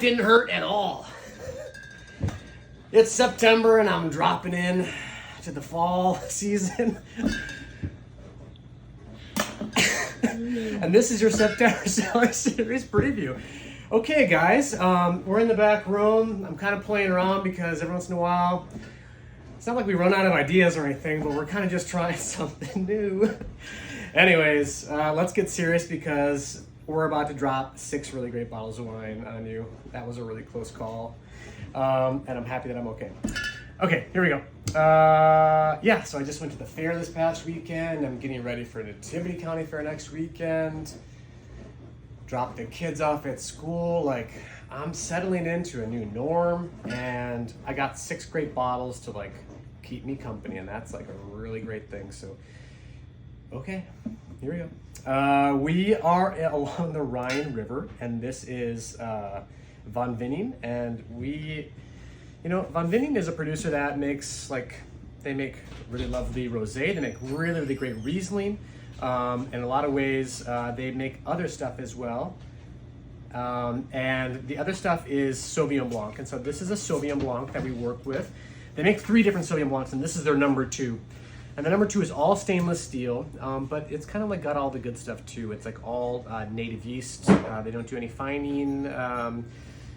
didn't hurt at all. It's September and I'm dropping in to the fall season. And this is your September Cellar Series preview. Okay, guys, we're in the back room. I'm kind of playing around because every once in a while, it's not like we run out of ideas or anything, but we're kind of just trying something new. Anyways, let's get serious because we're about to drop 6 really great bottles of wine on you. That was a really close call. And I'm happy that I'm okay. Okay, here we go. Yeah, so I just went to the fair this past weekend. I'm getting ready for Nativity County Fair next weekend. Dropped the kids off at school. Like, I'm settling into a new norm, and I got 6 great bottles to like keep me company, and that's like a really great thing. So, okay, here we go. We are along the Rhine River, and this is Von Vinning, and Von Vinning is a producer that makes they make really lovely rosé, they make really, really great Riesling. In a lot of ways, they make other stuff as well. And the other stuff is Sauvignon Blanc. And so this is a Sauvignon Blanc that we work with. They make 3 different Sauvignon Blancs, and this is their number 2. And the number 2 is all stainless steel, but it's kind of like got all the good stuff too. It's like all native yeast. They don't do any fining.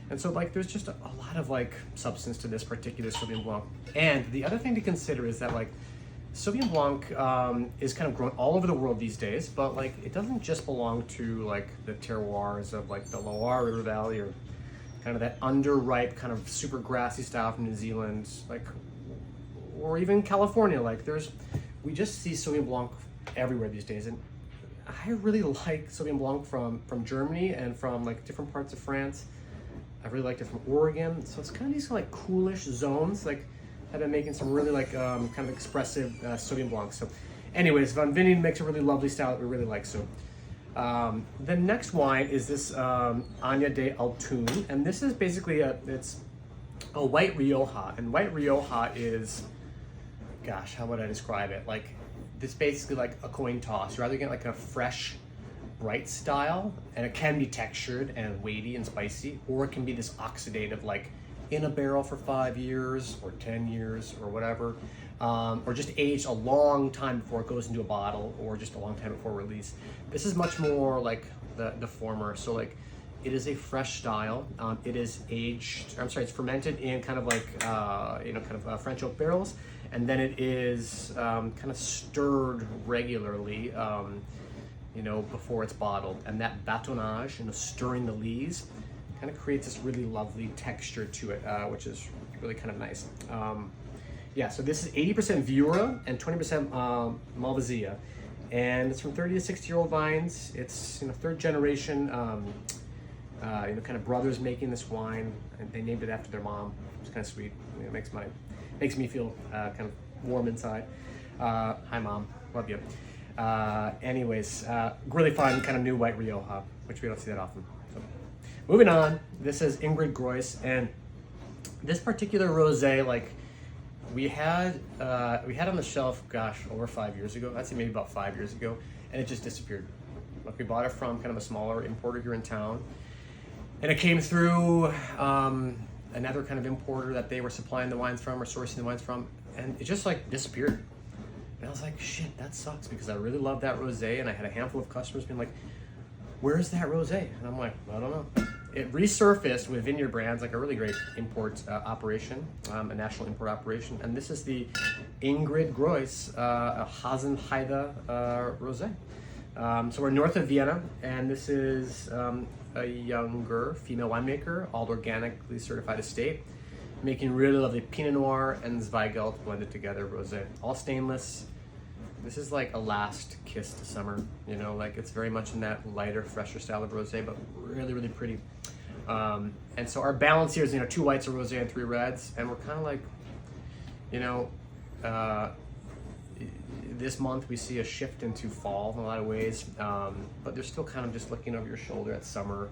And so like there's just a lot of like substance to this particular Sauvignon Blanc. And the other thing to consider is that like Sauvignon Blanc is kind of grown all over the world these days, but like it doesn't just belong to like the terroirs of like the Loire River Valley or kind of that underripe kind of super grassy style from New Zealand, like, or even California. Like we just see Sauvignon Blanc everywhere these days. And I really like Sauvignon Blanc from Germany and from like different parts of France. I really liked it from Oregon. So it's kind of these like coolish zones, like have been making some really like kind of expressive Sauvignon Blanc. So anyways, Von Vinning makes a really lovely style that we really like. So the next wine is this Año de Altun, and this is basically it's a white Rioja. And white Rioja is, gosh, how would I describe it? Like this basically like a coin toss. You're either getting like a fresh, bright style, and it can be textured and weighty and spicy, or it can be this oxidative, like in a barrel for 5 years or 10 years or whatever, or just aged a long time before it goes into a bottle, or just a long time before release. This is much more like the former. So like it is a fresh style. It is aged, it's fermented in kind of like French oak barrels, and then it is kind of stirred regularly before it's bottled. And that batonnage, stirring the lees, kind of creates this really lovely texture to it, which is really kind of nice. So this is 80% Viura and 20% Malvasia, and it's from 30 to 60-year-old vines. It's 3rd generation, kind of brothers making this wine, and they named it after their mom. It's kind of sweet. It makes me feel kind of warm inside. Hi, Mom, love you. Anyways, really fun kind of new white Rioja, which we don't see that often. So, moving on, this is Ingrid Grois, and this particular rosé, like we had on the shelf, gosh, over 5 years ago. I'd say maybe about 5 years ago, and it just disappeared. Like we bought it from kind of a smaller importer here in town, and it came through another kind of importer that they were supplying the wines from or sourcing the wines from, and it just like disappeared. And I was like, shit, that sucks, because I really love that rosé, and I had a handful of customers being like, where's that rosé? And I'm like, I don't know. It resurfaced with Vineyard Brands, like a really great import operation, a national import operation. And this is the Ingrid Grois Hasenheide rosé. So we're north of Vienna, and this is a younger female winemaker, all organically certified estate, making really lovely Pinot Noir and Zweigelt blended together rosé. All stainless. This is like a last kiss to summer, like it's very much in that lighter, fresher style of rosé, but really, really pretty. And so our balance here is, 2 whites of rosé and 3 reds, and we're kind of like, this month we see a shift into fall in a lot of ways, but they're still kind of just looking over your shoulder at summer.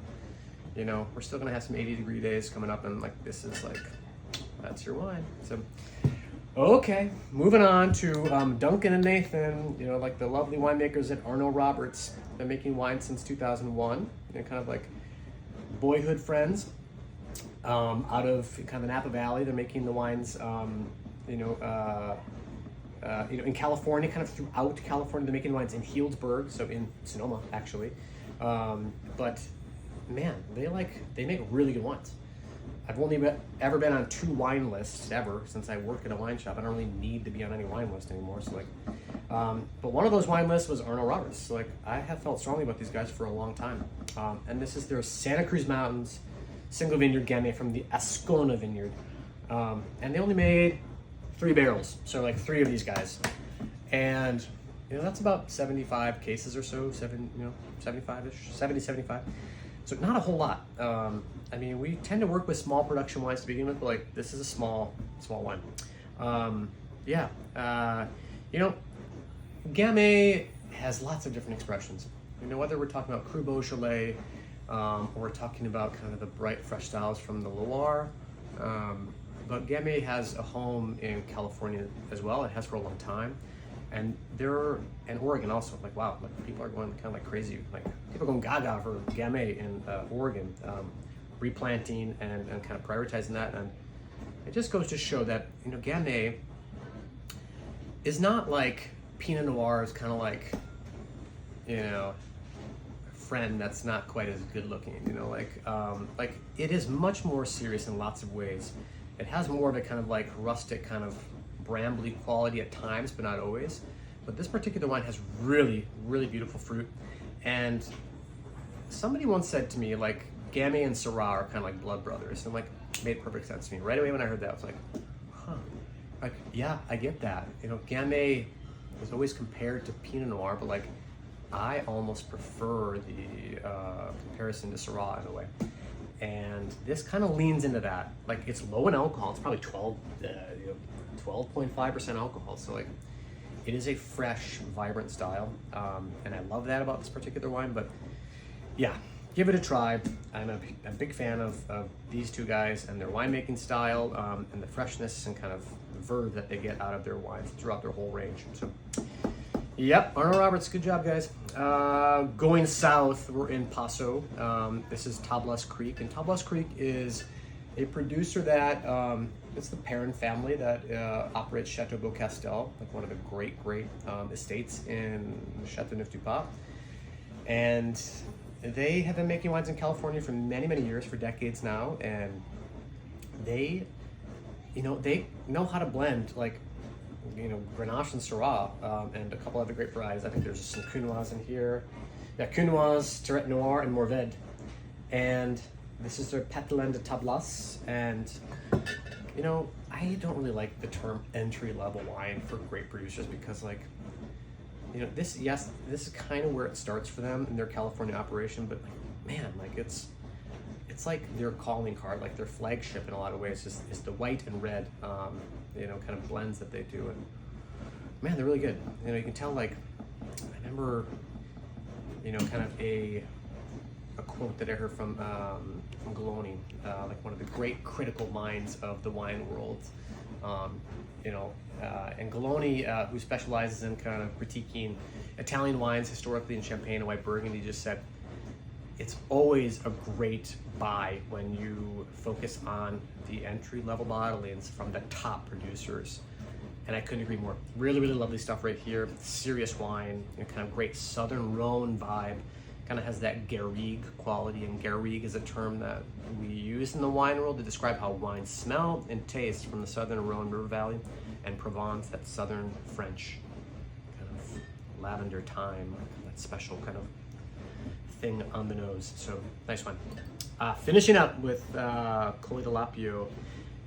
We're still gonna have some 80-degree days coming up, and like this is like, that's your wine. So okay, moving on to Duncan and Nathan, like the lovely winemakers at Arno Roberts. Been making wine since 2001, kind of like boyhood friends. out of kind of the Napa Valley. They're making the wines, in California, kind of throughout California. They're making wines in Healdsburg, so in Sonoma, actually. But man, they make really good wines. I've only ever been on 2 wine lists ever since I work at a wine shop. I don't really need to be on any wine list anymore. So but one of those wine lists was Arnold Roberts. So I have felt strongly about these guys for a long time. And this is their Santa Cruz Mountains single vineyard Gamay from the Ascona vineyard. And they only made 3 barrels, so 3 of these guys. And that's about 75 cases or so, 75-ish, 70, 75. So not a whole lot. I mean, we tend to work with small production wines to begin with, but this is a small wine. Gamay has lots of different expressions. Whether we're talking about Cru Beaujolais, or we're talking about kind of the bright, fresh styles from the Loire. But Gamay has a home in California as well. It has for a long time. And Oregon also. Wow, people are going kind of crazy. People are going gaga for Gamay in Oregon, replanting and kind of prioritizing that. And it just goes to show that, Gamay is not like Pinot Noir is kind of a friend that's not quite as good looking, it is much more serious in lots of ways. It has more of a kind of rustic kind of brambly quality at times, but not always. But this particular wine has really, really beautiful fruit. And somebody once said to me, Gamay and Syrah are kind of like blood brothers. And made perfect sense to me. Right away when I heard that, I was like, huh. Yeah, I get that. Gamay is always compared to Pinot Noir, but I almost prefer the comparison to Syrah in a way. And this kind of leans into that. It's low in alcohol. It's probably 12.5% alcohol. So it is a fresh, vibrant style. And I love that about this particular wine. But yeah, give it a try. I'm a big fan of these 2 guys and their winemaking style, and the freshness and kind of verve that they get out of their wines throughout their whole range. So yep, Arnold Roberts, good job, guys. Going south, we're in Paso. This is Tablas Creek, and Tablas Creek is a producer that, it's the Perrin family that operates Chateau Beaucastel, one of the great estates in Châteauneuf-du-Pape. And they have been making wines in California for many, many years, for decades now, and they know how to blend, Grenache and Syrah, and a couple other great varieties. I think there's some Cunoise in here. Yeah, Cunoise, Tourette Noir, and Mourvèdre. And this is their Pétillant de Tablas. And, I don't really like the term entry-level wine for great producers because, this is kind of where it starts for them in their California operation, but, man, it's their calling card, their flagship in a lot of ways is the white and red, kind of blends that they do, and man, they're really good. You can tell. I remember, kind of a quote that I heard from Galoni, one of the great critical minds of the wine world, and Galoni, who specializes in kind of critiquing Italian wines historically in Champagne and White Burgundy, just said, it's always a great buy when you focus on the entry-level bottlings from the top producers. And I couldn't agree more. Really, really lovely stuff right here. Serious wine, kind of great Southern Rhone vibe. Kind of has that garrigue quality, and garrigue is a term that we use in the wine world to describe how wines smell and taste from the Southern Rhone River Valley, and Provence, that Southern French kind of lavender thyme, that special kind of thing on the nose. So nice one. Finishing up with Colle di Lapio,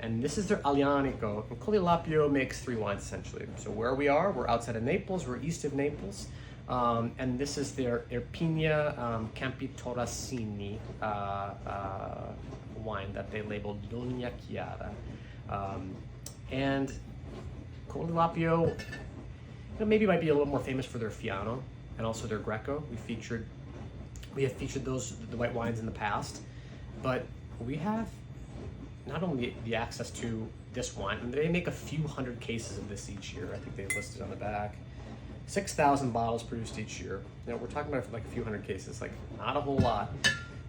and this is their Aglianico. And Colle di Lapio makes 3 wines essentially. So where we are, we're outside of Naples, we're east of Naples, and this is their Irpinia Campi Torresini wine that they labeled Dogna Chiara. And Colle di Lapio, maybe might be a little more famous for their Fiano and also their Greco. We have featured the white wines in the past, but we have not only the access to this wine, and they make a few hundred cases of this each year. I think they listed on the back. 6,000 bottles produced each year. We're talking about a few hundred cases, not a whole lot.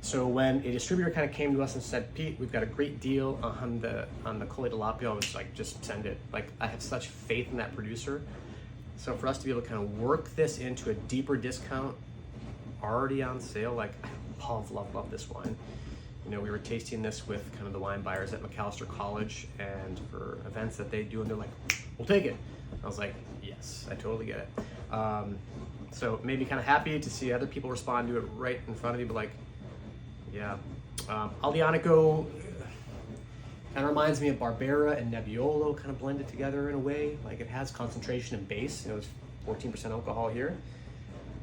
So when a distributor kind of came to us and said, Pete, we've got a great deal on the Colle Tilapia, I was like, just send it. Like, I have such faith in that producer. So for us to be able to kind of work this into a deeper discount, already on sale, like, I love this wine. You know, we were tasting this with kind of the wine buyers at McAllister College, and for events that they do, and they're like, we'll take it. I was like, yes, I totally get it. So maybe kind of happy to see other people respond to it right in front of you, but like, yeah. Aglianico kind of reminds me of Barbera and Nebbiolo kind of blended together in a way. Like, it has concentration and base. You know, it's 14% alcohol here,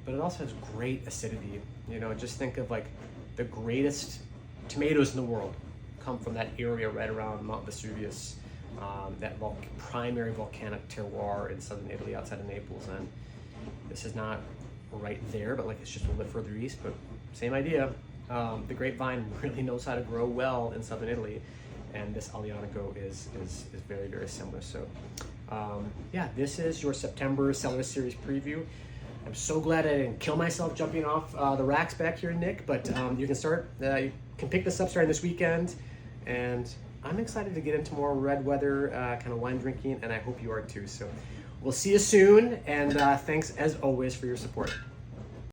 but it also has great acidity. You know, just think of like the greatest tomatoes in the world come from that area right around Mount Vesuvius, that primary volcanic terroir in southern Italy outside of Naples. And this is not right there, but like it's just a little bit further east, but same idea. The grapevine really knows how to grow well in southern Italy, and this Aglianico is very, very similar. So yeah, this is your September Cellar Series preview. I'm so glad I didn't kill myself jumping off the racks back here, Nick, but you can pick this up starting this weekend, and I'm excited to get into more red weather kind of wine drinking, and I hope you are too. So we'll see you soon, and thanks as always for your support.